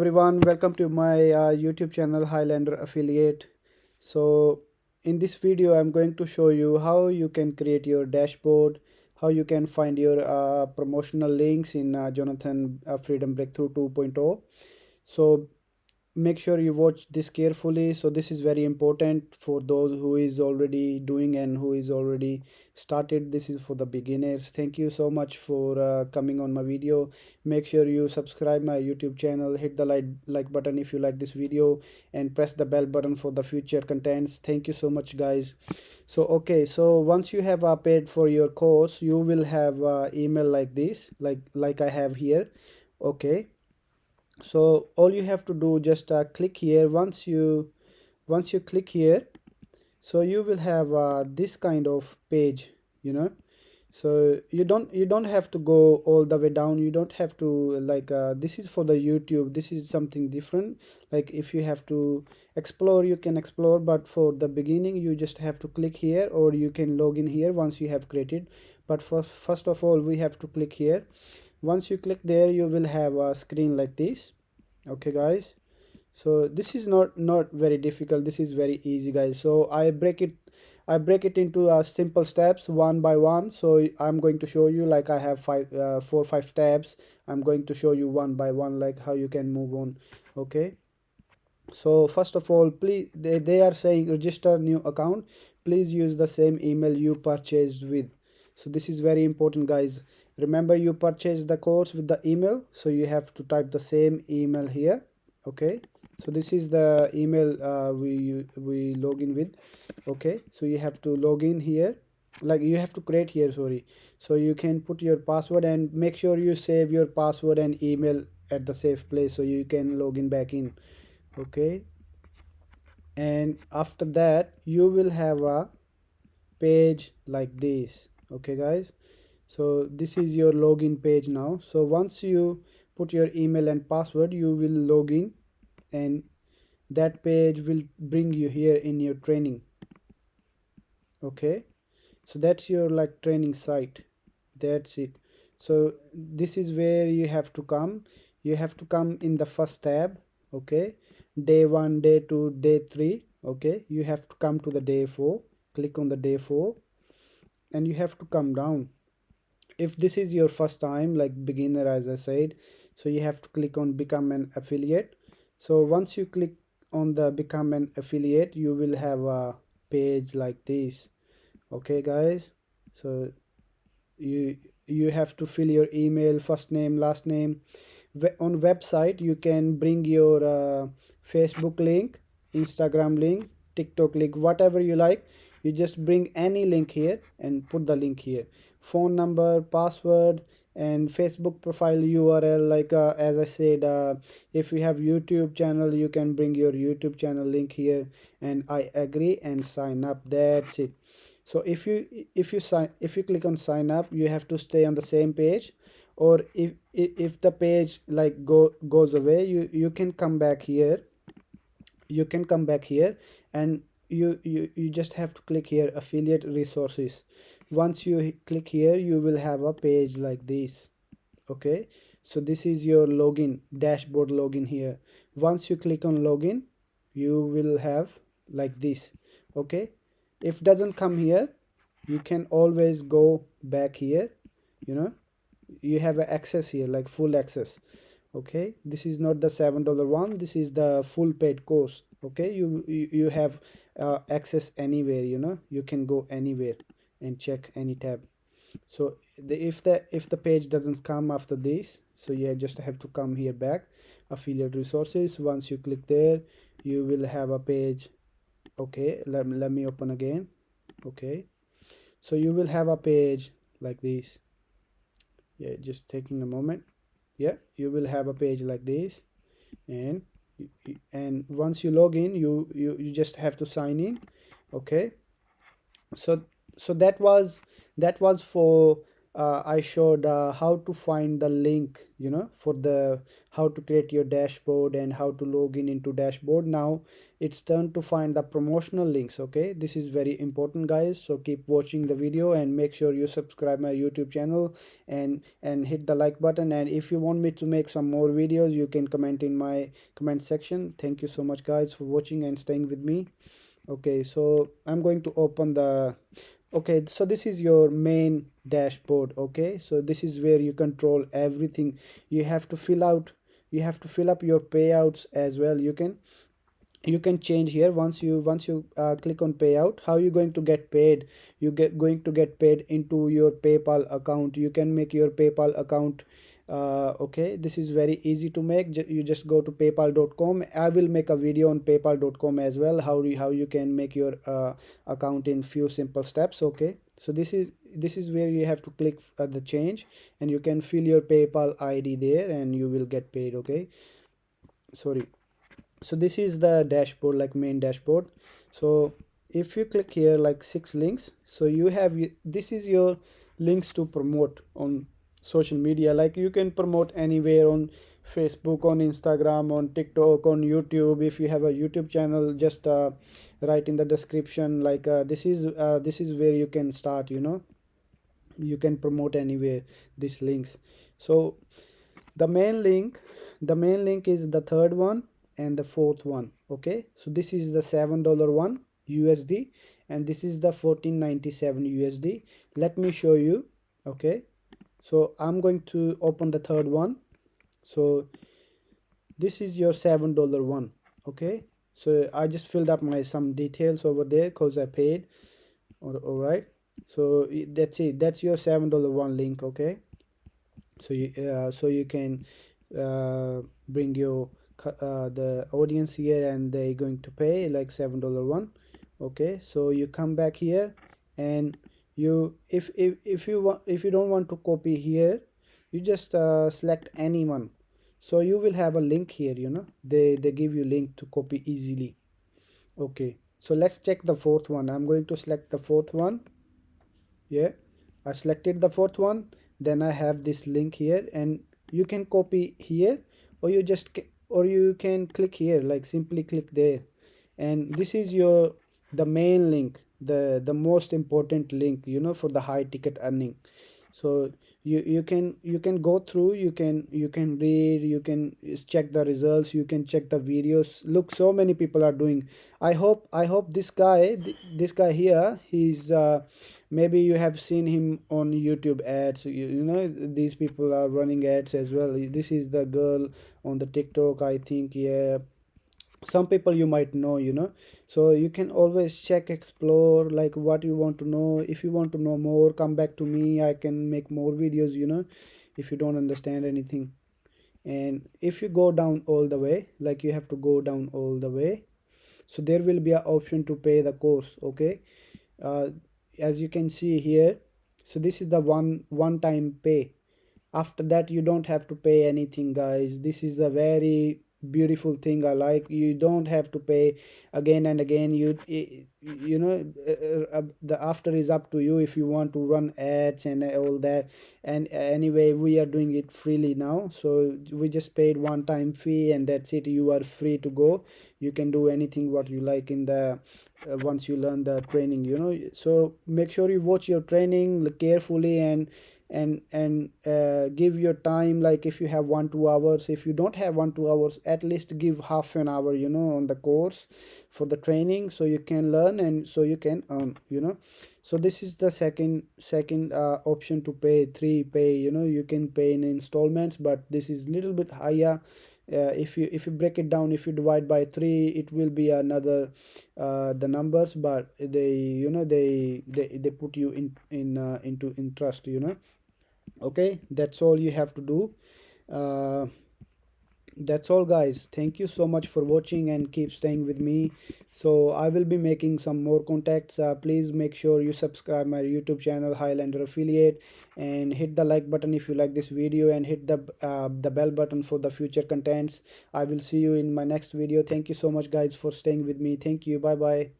Everyone, welcome to my YouTube channel Highlander Affiliate. So in this video I'm going to show you how you can create your dashboard, how you can find your promotional links in Jonathan Freedom Breakthrough 2.0. So make sure you watch this carefully. So this is very important for those who is already doing and who is already started. This is for the beginners. Thank you so much for coming on my video. Make sure you subscribe my YouTube channel, hit the like button if you like this video, and press the bell button for the future contents. Thank you so much, guys. So okay, so once you have paid for your course, you will have email like this, like I have here. Okay, so all you have to do, just click here. Once you click here, so you will have this kind of page, you know. So you don't have to go all the way down. You don't have to, like, this is for the YouTube. This is something different. Like, if you have to explore, you can explore, but for the beginning you just have to click here, or you can log in here once you have created. But first of all, we have to click here. Once you click there, you will have a screen like this. Okay, guys, so this is not very difficult. This is very easy, guys. So I break it into simple steps one by one. So I'm going to show you, like, I have 4 5 tabs. I'm going to show you one by one, like how you can move on. Okay, so first of all, please, they are saying register new account. Please use the same email you purchased with. So this is very important, guys. Remember, you purchased the course with the email, so you have to type the same email here. Okay, so this is the email we log in with. Okay, so you have to log in here, like you have to create here, sorry. So you can put your password, and make sure you save your password and email at the safe place so you can log in back in. Okay, and after that you will have a page like this. Okay, guys, so this is your login page now. So once you put your email and password, you will log in, and that page will bring you here in your training. Okay, so that's your, like, training site. That's it. So this is where you have to come. You have to come in the first tab. Okay, day 1, day 2, day 3. Okay, you have to come to the day 4. Click on the day 4, and you have to come down. If this is your first time, like beginner, as I said, so you have to click on become an affiliate. So once you click on the become an affiliate, you will have a page like this. Okay, guys, so you you have to fill your email, first name, last name. On website you can bring your Facebook link, Instagram link, TikTok link, whatever you like. You just bring any link here and put the link here. Phone number, password, and Facebook profile URL, like, as I said, if you have YouTube channel, you can bring your YouTube channel link here, and I agree and sign up. That's it. So if you click on sign up, you have to stay on the same page. Or if the page, like, goes away, you can come back here. You can come back here, and you just have to click here, affiliate resources. Once you click here, you will have a page like this. Okay, so this is your login dashboard, login here. Once you click on login, you will have like this. Okay, if doesn't come here, you can always go back here, you know. You have access here, like full access. Okay, this is not the $7 one, this is the full paid course. Okay, you have access anywhere, you know. You can go anywhere and check any tab. So if the page doesn't come after this, so you just have to come here back, affiliate resources. Once you click there, you will have a page. Okay, let me open again. Okay, so you will have a page like this. Yeah, just taking a moment. Yeah, you will have a page like this. And once you log in, you just have to sign in. Okay, so that was for I showed how to find the link, for the how to create your dashboard and how to log in into dashboard. Now it's turn to find the promotional links. Okay, this is very important, guys, so keep watching the video and make sure you subscribe my YouTube channel and hit the like button. And if you want me to make some more videos, you can comment in my comment section. Thank you so much, guys, for watching and staying with me. Okay, so I'm going to open the, okay, so this is your main dashboard. Okay, so this is where you control everything. You have to fill out, you have to fill up your payouts as well. You can change here. Once you click on payout, how you going to get paid? You get going to get paid into your PayPal account. You can make your PayPal account. Okay, this is very easy to make. You just go to paypal.com. I will make a video on paypal.com as well, how you can make your account in few simple steps. Okay, so this is where you have to click the change, and you can fill your PayPal ID there and you will get paid. Okay, sorry. So this is the dashboard, like main dashboard. So if you click here like 6 links, so you have this is your links to promote on social media. Like you can promote anywhere on Facebook, on Instagram, on TikTok, on YouTube. If you have a YouTube channel, just write in the description, like this is where you can start. You can promote anywhere these links. So the main link the main link is the third one and the fourth one. Okay, so this is the $7 one USD, and this is the 14.97 USD. Let me show you. Okay, so I'm going to open the third one. So this is your $7 one. Okay, so I just filled up my some details over there because I paid. All right, so that's it. That's your $7 one link. Okay, so you can bring your the audience here, and they're going to pay like $7 one. Okay, so you come back here, and you if you don't want to copy here, you just select anyone. So you will have a link here. They give you link to copy easily. Okay, so let's check the fourth one. I'm going to select the fourth one. Yeah, I selected the fourth one. Then I have this link here, and you can copy here, or or you can click here, like simply click there. And this is your the main link, the most important link, for the high ticket earning. So you can go through, you can read, you can check the results, you can check the videos. Look, so many people are doing. I hope this guy here, he's maybe you have seen him on YouTube ads. These people are running ads as well. This is the girl on the TikTok, I think. Yeah, some people you might know. So you can always check, explore, like what you want to know. If you want to know more, come back to me. I can make more videos, if you don't understand anything. And if you go down all the way, like you have to go down all the way, so there will be an option to pay the course. Okay, uh, as you can see here, so this is the one time pay. After that you don't have to pay anything, guys. This is a very beautiful thing. I like, you don't have to pay again and again. The after is up to you, if you want to run ads and all that. And anyway, we are doing it freely now, so we just paid one time fee, and that's it. You are free to go. You can do anything what you like in the once you learn the training. So make sure you watch your training carefully, and give your time. Like if you have 1-2 hours, if you don't have 1-2 hours, at least give half an hour on the course for the training, so you can learn and so you can earn. So this is the second option to pay. Three pay, you can pay in installments, but this is little bit higher. If you break it down, if you divide by 3, it will be another the numbers, but they put you into interest. Okay, that's all you have to do. uh, that's all, guys. Thank you so much for watching, and keep staying with me. So I will be making some more contacts. Please make sure you subscribe my YouTube channel, Highlander Affiliate, and hit the like button if you like this video, and hit the bell button for the future contents. I will see you in my next video. Thank you so much, guys, for staying with me. Thank you. Bye bye.